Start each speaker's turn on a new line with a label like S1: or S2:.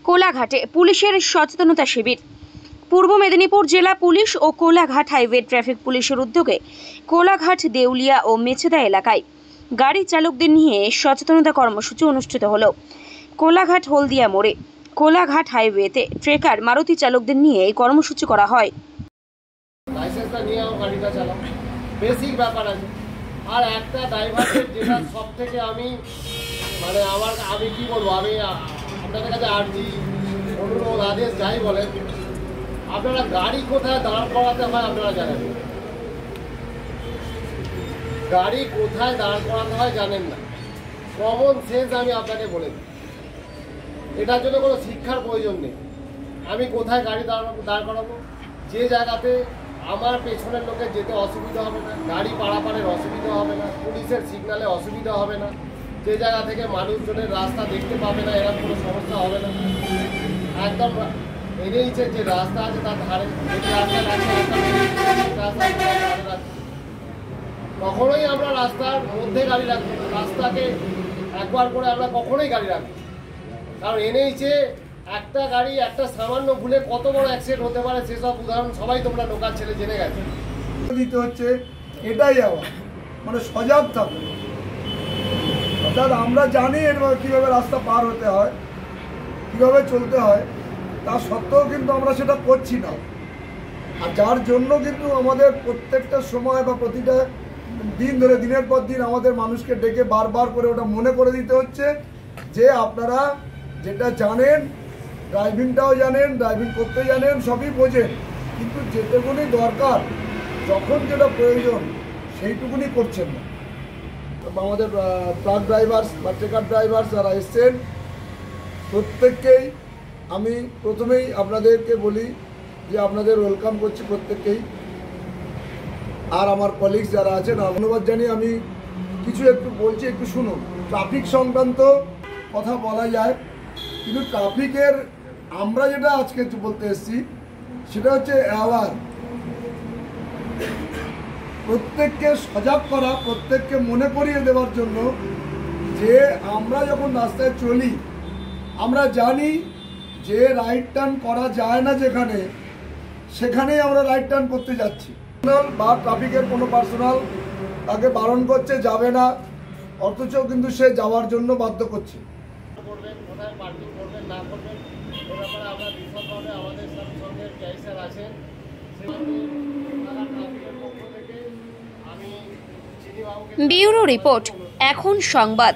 S1: কোলাঘাটে পুলিশের সচেতনতা শিবির। পূর্ব মেদিনীপুর জেলা পুলিশ ও কোলাঘাট হাইওয়ে ট্রাফিক পুলিশের উদ্যোগে কোলাঘাট দেউলিয়া ও মেছেদা এলাকায় গাড়ি চালকদের নিয়ে সচেতনতা কর্মসূচি অনুষ্ঠিত হলো। কোলাঘাট হলদিয়া মোড়ে কোলাঘাট হাইওয়েতে ট্রেকার মারুতি চালকদের নিয়ে এই কর্মসূচি করা হয়।
S2: লাইসেন্সটা নিয়ে গাড়িটা চালাও, বেসিক ব্যাপার আছে। আর একটা ড্রাইভারের যেটা সব থেকে আমি কি বলবো, আমি আপনাদের কাছে আর্জি, অনুরোধ, আদেশ যাই বলেন, আপনারা গাড়ি কোথায় দাঁড় করাতে হয় আপনারা জানেন, গাড়ি কোথায় দাঁড় করাতে হয় জানেন না। কমন সেন্স আমি আপনাকে বলে দিই, এটার জন্য কোনো শিক্ষার প্রয়োজন নেই। আমি কোথায় গাড়ি দাঁড় করাবো, যে জায়গাতে আমার পেছনের লোকের যেতে অসুবিধা হবে না, গাড়ি পারাপারের অসুবিধা হবে না, পুলিশের সিগনালে অসুবিধা হবে না, যে জায়গা থেকে মানুষজনের রাস্তা দেখতে পাবে না, এরকম কোনো সমস্যা হবে না। একদম এনএইচের যে রাস্তা আছে তার ধারে কখনোই আমরা রাস্তার মধ্যে গাড়ি রাখবো, রাস্তাকে একবার করে আমরা কখনোই গাড়ি রাখবো। কারণ এনএইচে একটা গাড়ি একটা সামান্য ভুলে কত বড় অ্যাক্সিডেন্ট হতে পারে সেসব উদাহরণ সবাই তোমরা লোকাল ছেলে জেনে গেছে।
S3: দিতে হচ্ছে এটাই আবার সজাগ থাকবে, অর্থাৎ আমরা জানি এর কীভাবে রাস্তা পার হতে হয়, কীভাবে চলতে হয়, তা সত্ত্বেও কিন্তু আমরা সেটা করছি না। আর যার জন্য কিন্তু আমাদের প্রত্যেকটা সময় বা প্রতিটা দিন ধরে দিনের পর দিন আমাদের মানুষকে ডেকে বারবার করে ওটা মনে করে দিতে হচ্ছে যে আপনারা যেটা জানেন, ড্রাইভিংটাও জানেন, ড্রাইভিং করতে জানেন, সবই বোঝেন, কিন্তু যেটুকুনি দরকার, যখন যেটা প্রয়োজন সেইটুকুনি করছেন না। আমাদের ট্রাক ড্রাইভার্স বা ট্রেকার ড্রাইভার্স যারা এসছেন প্রত্যেককেই আমি প্রথমেই আপনাদেরকে বলি যে আপনাদের ওয়েলকাম করছি প্রত্যেককেই। আর আমার কলিগস যারা আছেন ধন্যবাদ জানিয়ে আমি কিছু একটু বলছি, একটু শুনুন। ট্রাফিক সংক্রান্ত কথা বলা যায়, কিন্তু ট্রাফিকের আমরা যেটা আজকে বলতে এসেছি সেটা হচ্ছে অ্যাওয়ার, প্রত্যেককে সজাগ করা, প্রত্যেককে মনে করিয়ে দেওয়ার জন্য যে আমরা যখন রাস্তায় চলি আমরা জানি যে রাইট টার্ন করা যায় না, যেখানে সেখানেই আমরা রাইট টার্ন করতে যাচ্ছি। বা ট্রাফিকের কোনো পার্সোনাল তাকে বারণ করছে যাবে না, অথচ কিন্তু সে যাওয়ার জন্য বাধ্য করছে।
S2: কোথায় পার্কিং করবেন না করবেন এ ব্যাপারে আমরা বিশদভাবে আমাদের সঙ্গে ক্যাশার আছেন,
S1: ব্যুরো রিপোর্ট, এখন সংবাদ।